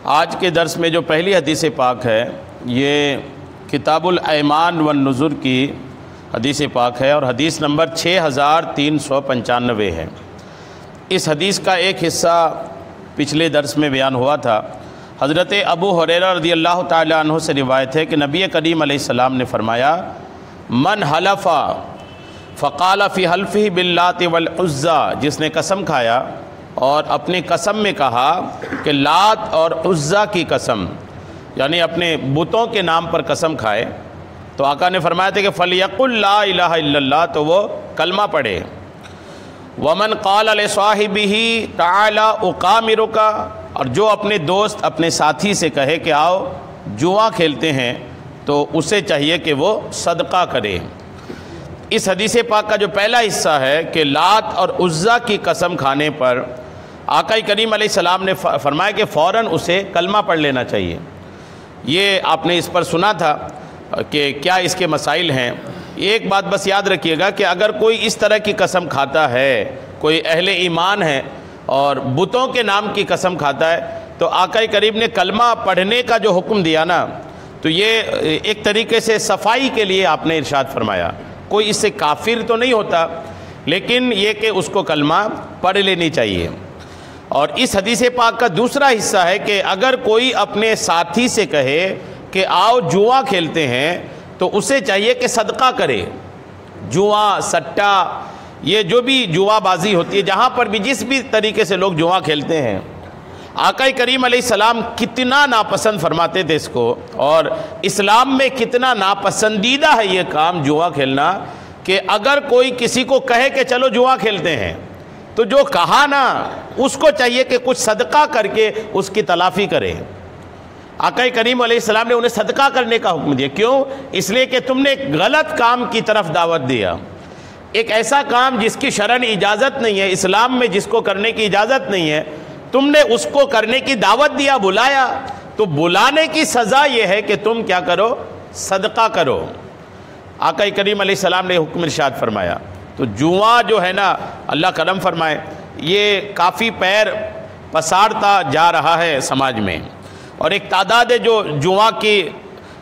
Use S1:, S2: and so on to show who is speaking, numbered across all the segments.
S1: آج کے درس میں جو پہلی حدیث پاک ہے یہ کتاب الایمان والنذر کی حدیث پاک ہے اور حدیث نمبر 6395 ہے۔ اس حدیث کا ایک حصہ پچھلے درس میں بیان ہوا تھا۔ حضرت ابو ہریرہ رضی اللہ تعالی عنہ سے روایت ہے کہ نبی کریم علیہ السلام نے فرمایا، من حلف فقال فی حلفہ باللات والعزی، جس نے قسم کھایا اور اپنی قسم میں کہا کہ لات اور عزیٰ کی قسم، یعنی اپنے بتوں کے نام پر قسم کھائے، تو آقا نے فرمایا تھا کہ فَلْيَقُلْ لَا إِلَهَ إِلَّا اللَّهِ، تو وہ کلمہ پڑھے۔ وَمَنْ قَالَ لِصَاحِبِهِ تَعَالَى أُقَامِرُكَ، اور جو اپنے دوست اپنے ساتھی سے کہے کہ آؤ جوا کھیلتے ہیں، تو اسے چاہیے کہ وہ صدقہ کرے۔ اس حدیث پاک کا جو پہلا حصہ ہے کہ لات اور عزیٰ کی قسم کھانے پر آقا کریم علیہ السلام نے فرمایا کہ فوراً اسے کلمہ پڑھ لینا چاہیے۔ یہ آپ نے اس پر سنا تھا کہ کیا اس کے مسائل ہیں۔ ایک بات بس یاد رکھیے گا کہ اگر کوئی اس طرح کی قسم کھاتا ہے، کوئی اہل ایمان ہے اور بتوں کے نام کی قسم کھاتا ہے، تو آقا کریم نے کلمہ پڑھنے کا جو حکم دیا نا، تو یہ ایک طریقے سے صفائی کے لیے آپ نے ارشاد فرمایا۔ کوئی اس سے کافر تو نہیں ہوتا، لیکن یہ کہ اس کو کلمہ پڑھ لینی چاہیے۔ اور اس حدیث پاک کا دوسرا حصہ ہے کہ اگر کوئی اپنے ساتھی سے کہے کہ آؤ جوا کھیلتے ہیں، تو اسے چاہیے کہ صدقہ کرے۔ جوا، سٹا، یہ جو بھی جوا بازی ہوتی ہے، جہاں پر بھی جس بھی طریقے سے لوگ جوا کھیلتے ہیں، آقا کریم علیہ السلام کتنا ناپسند فرماتے تھے اس کو، اور اسلام میں کتنا ناپسندیدہ ہے یہ کام جوا کھیلنا، کہ اگر کوئی کسی کو کہے کہ چلو جوا کھیلتے ہیں، تو جو کہا نا اس کو چاہیے کہ کچھ صدقہ کر کے اس کی تلافی کرے۔ آقا کریم علیہ السلام نے انہیں صدقہ کرنے کا حکم دیا۔ کیوں؟ اس لیے کہ تم نے ایک غلط کام کی طرف دعوت دیا، ایک ایسا کام جس کی شرعاً اجازت نہیں ہے، اسلام میں جس کو کرنے کی اجازت نہیں ہے، تم نے اس کو کرنے کی دعوت دیا، بلایا، تو بلانے کی سزا یہ ہے کہ تم کیا کرو؟ صدقہ کرو۔ آقا کریم علیہ السلام نے حکم ارشاد فرمایا۔ تو جوا جو ہے نا، اللہ کرم فرمائے، یہ کافی پیر پسارتا جا رہا ہے سماج میں، اور ایک تعداد ہے جو جوا کی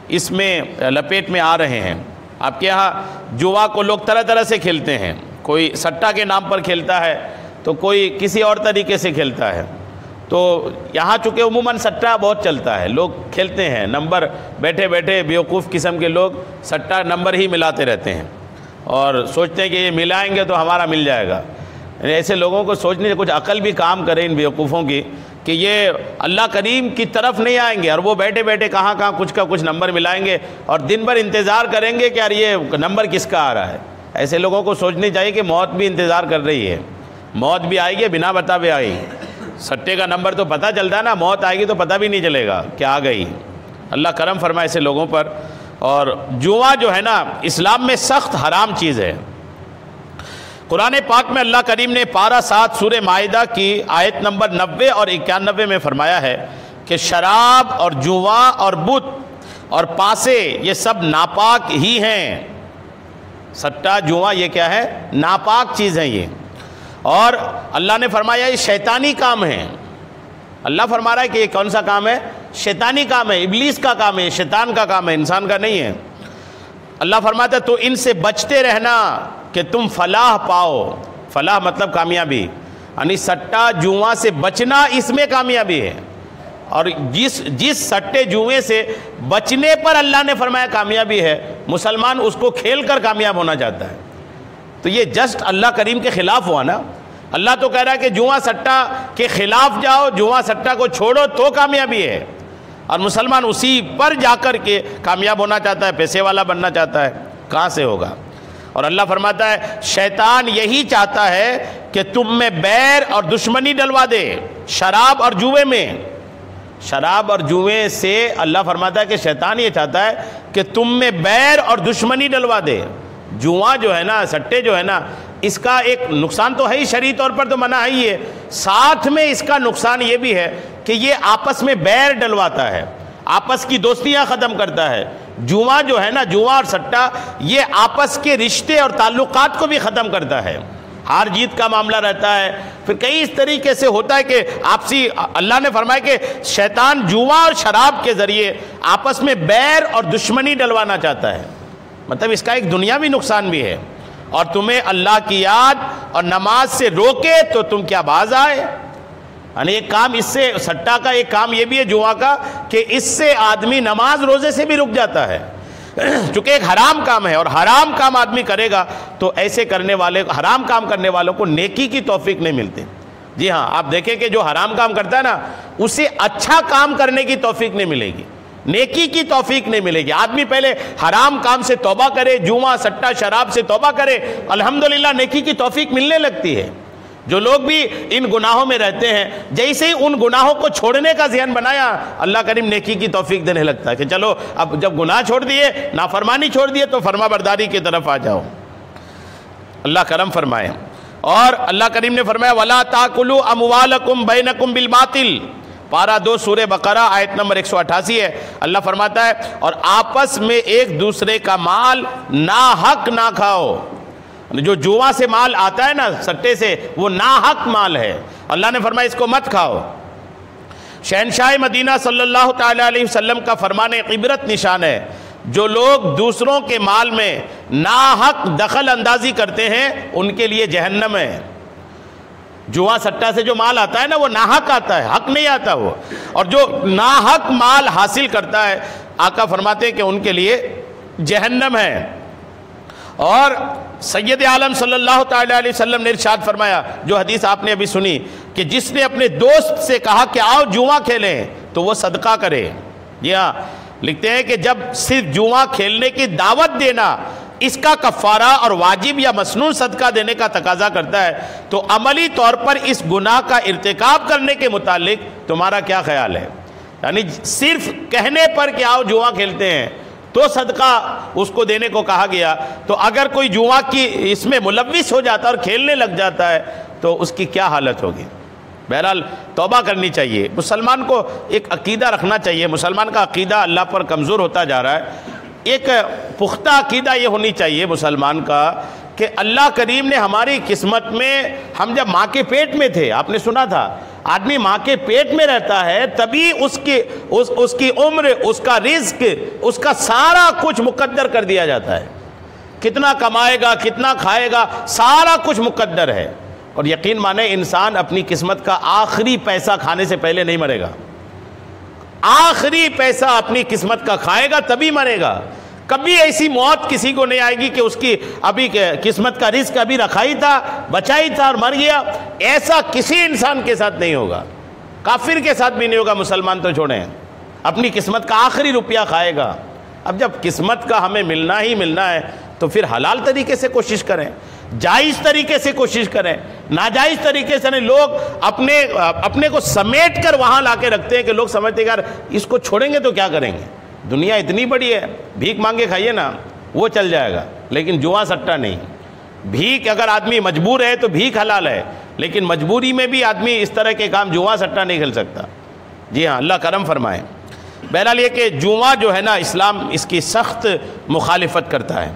S1: اس میں لپیٹ میں آ رہے ہیں۔ آپ کے یہاں جوا کو لوگ طرح طرح سے کھیلتے ہیں، کوئی سٹا کے نام پر کھیلتا ہے، تو کوئی کسی اور طریقے سے کھیلتا ہے۔ تو یہاں چونکہ عموماً سٹا بہت چلتا ہے، لوگ کھیلتے ہیں، نمبر بیٹھے بیٹھے بیوقوف قسم کے لوگ سٹا نمبر ہی ملاتے رہتے ہیں اور سوچتے ہیں کہ یہ ملائیں گے تو ہمارا مل جائے گا۔ ایسے لوگوں کو سوچنے سے کچھ عقل بھی کام کرے ان بیوقوفوں کی، کہ یہ اللہ کریم کی طرف نہیں آئیں گے، اور وہ بیٹھے بیٹھے کہاں کچھ کا کچھ نمبر ملائیں گے اور دن بھر انتظار کریں گے کہ یار یہ نمبر کس کا آ رہا ہے۔ ایسے لوگوں کو سوچنی چاہیے کہ موت بھی انتظار کر رہی ہے، موت بھی آئے گی، بنا بتائے آئی۔ سٹے کا نمبر تو پتہ چلتا ہے نا، موت آئے گی تو پتہ بھی نہیں چلے گا کہ آ گئی۔ اللہ کرم فرمائے ایسے لوگوں پر۔ اور جوا جو ہے نا، اسلام میں سخت حرام چیز ہے۔ قرآن پاک میں اللہ کریم نے پارہ 7 سورہ مائدہ کی آیت نمبر 90 اور 91 میں فرمایا ہے کہ شراب اور جوا اور بت اور پاسے یہ سب ناپاک ہی ہیں۔ سٹا، جوا یہ کیا ہے؟ ناپاک چیز ہے یہ، اور اللہ نے فرمایا یہ شیطانی کام ہے۔ اللہ فرما رہا ہے کہ یہ کون سا کام ہے؟ شیطانی کام ہے، ابلیس کا کام ہے، شیطان کا کام ہے، انسان کا نہیں ہے۔ اللہ فرماتا ہے تو ان سے بچتے رہنا کہ تم فلاح پاؤ۔ فلاح مطلب کامیابی، یعنی سٹا جوا سے بچنا، اس میں کامیابی ہے۔ اور جس سٹے جوئے سے بچنے پر اللہ نے فرمایا کامیابی ہے، مسلمان اس کو کھیل کر کامیاب ہونا چاہتا ہے۔ تو یہ جسٹ اللہ کریم کے خلاف ہوا نا۔ اللہ تو کہہ رہا ہے کہ جوا سٹا کے خلاف جاؤ، جوا سٹا کو چھوڑو تو کامیابی ہے، اور مسلمان اسی پر جا کر کے کامیاب ہونا چاہتا ہے، پیسے والا بننا چاہتا ہے، کہاں سے ہوگا؟ اور اللہ فرماتا ہے شیطان یہی چاہتا ہے کہ تم میں بیر اور دشمنی ڈلوا دے، شراب اور جوئے میں۔ شراب اور جوئے سے اللہ فرماتا ہے کہ شیطان یہ چاہتا ہے کہ تم میں بیر اور دشمنی ڈلوا دے۔ جوا جو ہے نا، سٹے جو ہے نا، اس کا ایک نقصان تو ہے ہی، شرعی طور پر تو منع ہے ہی ہے، ساتھ میں اس کا نقصان یہ بھی ہے کہ یہ آپس میں بیر ڈلواتا ہے، آپس کی دوستیاں ختم کرتا ہے۔ جوا جو ہے نا، جوا اور سٹا، یہ آپس کے رشتے اور تعلقات کو بھی ختم کرتا ہے۔ ہار جیت کا معاملہ رہتا ہے، پھر کئی اس طریقے سے ہوتا ہے کہ آپسی، اللہ نے فرمایا کہ شیطان جوا اور شراب کے ذریعے آپس میں بیر اور دشمنی ڈلوانا چاہتا ہے، مطلب اس کا ایک دنیاوی نقصان بھی ہے، اور تمہیں اللہ کی یاد اور نماز سے روکے تو تم کیا باز آئے. یعنی ایک کام اس سے، سٹا کا ایک کام یہ بھی ہے جوا کا، کہ اس سے آدمی نماز روزے سے بھی رک جاتا ہے، چونکہ ایک حرام کام ہے، اور حرام کام آدمی کرے گا تو ایسے کرنے والے، حرام کام کرنے والوں کو نیکی کی توفیق نہیں ملتی. جی ہاں، آپ دیکھیں کہ جو حرام کام کرتا ہے نا، اسے اچھا کام کرنے کی توفیق نہیں ملے گی، نیکی کی توفیق نہیں ملے گی. آدمی پہلے حرام کام سے توبہ کرے، جوا سٹا شراب سے توبہ کرے، الحمدللہ نیکی کی توفیق ملنے لگتی ہے. جو لوگ بھی ان گناہوں میں رہتے ہیں، جیسے ہی ان گناہوں کو چھوڑنے کا ذہن بنایا، اللہ کریم نیکی کی توفیق دینے لگتا ہے کہ چلو اب جب گناہ چھوڑ دیے، نافرمانی چھوڑ دیے، تو فرما برداری کی طرف آ جاؤ. اللہ کرم فرمائے. اور اللہ کریم نے فرمایا وَلَا تَأْكُلُوا أَمْوَالَكُمْ بَيْنَكُمْ بِالْبَاطِلِ، پارہ 2 سورہ بقرہ آیت نمبر 188 ہے. اللہ فرماتا ہے اور آپس میں ایک دوسرے کا مال ناحق نہ کھاؤ. جو جوا سے مال آتا ہے نا، سٹے سے، وہ ناحق مال ہے، اللہ نے فرمایا اس کو مت کھاؤ. شہنشاہ مدینہ صلی اللہ تعالی علیہ وسلم کا فرمان عبرت نشان ہے، جو لوگ دوسروں کے مال میں ناحق دخل اندازی کرتے ہیں ان کے لیے جہنم ہے. جوا سٹا سے جو مال آتا ہے نا، وہ ناحق آتا ہے، حق نہیں آتا وہ. اور جو ناحق مال حاصل کرتا ہے، آقا فرماتے ہیں کہ ان کے لیے جہنم ہے. اور سید عالم صلی اللہ تعالی علیہ وسلم نے ارشاد فرمایا، جو حدیث آپ نے ابھی سنی، کہ جس نے اپنے دوست سے کہا کہ آؤ جوا کھیلیں تو وہ صدقہ کرے. جی ہاں، لکھتے ہیں کہ جب صرف جوا کھیلنے کی دعوت دینا اس کا کفارہ اور واجب یا مسنون صدقہ دینے کا تقاضا کرتا ہے، تو عملی طور پر اس گناہ کا ارتکاب کرنے کے متعلق تمہارا کیا خیال ہے؟ یعنی صرف کہنے پر کہ آؤ جوا کھیلتے ہیں تو صدقہ اس کو دینے کو کہا گیا، تو اگر کوئی جوا کی اس میں ملوث ہو جاتا ہے اور کھیلنے لگ جاتا ہے تو اس کی کیا حالت ہوگی؟ بہرحال توبہ کرنی چاہیے. مسلمان کو ایک عقیدہ رکھنا چاہیے. مسلمان کا عقیدہ اللہ پر کمزور ہوتا جا رہا ہے. ایک پختہ عقیدہ یہ ہونی چاہیے مسلمان کا کہ اللہ کریم نے ہماری قسمت میں، ہم جب ماں کے پیٹ میں تھے، آپ نے سنا تھا آدمی ماں کے پیٹ میں رہتا ہے تبھی اس کی عمر، اس کا رزق، اس کا سارا کچھ مقدر کر دیا جاتا ہے. کتنا کمائے گا، کتنا کھائے گا، سارا کچھ مقدر ہے. اور یقین مانے انسان اپنی قسمت کا آخری پیسہ کھانے سے پہلے نہیں مرے گا. آخری پیسہ اپنی قسمت کا کھائے گا تبھی مرے گا. کبھی ایسی موت کسی کو نہیں آئے گی کہ اس کی ابھی قسمت کا رزق ابھی رکھا ہی تھا، بچا ہی تھا اور مر گیا. ایسا کسی انسان کے ساتھ نہیں ہوگا، کافر کے ساتھ بھی نہیں ہوگا. مسلمان تو چھوڑیں، اپنی قسمت کا آخری روپیہ کھائے گا. اب جب قسمت کا ہمیں ملنا ہی ملنا ہے تو پھر حلال طریقے سے کوشش کریں، جائز طریقے سے کوشش کریں، ناجائز طریقے سے نہیں. لوگ اپنے کو سمیٹ کر وہاں لا کے رکھتے ہیں کہ لوگ سمجھتے ہیں یار اس کو چھوڑیں گے تو کیا کریں گے، دنیا اتنی بڑی ہے، بھیک مانگے کھائیے نا، وہ چل جائے گا، لیکن جوا سٹا نہیں. بھیک اگر آدمی مجبور ہے تو بھیک حلال ہے، لیکن مجبوری میں بھی آدمی اس طرح کے کام جوا سٹا نہیں کھیل سکتا. جی ہاں، اللہ کرم فرمائے. بہرحال یہ کہ جوا جو ہے نا، اسلام اس کی سخت مخالفت کرتا ہے.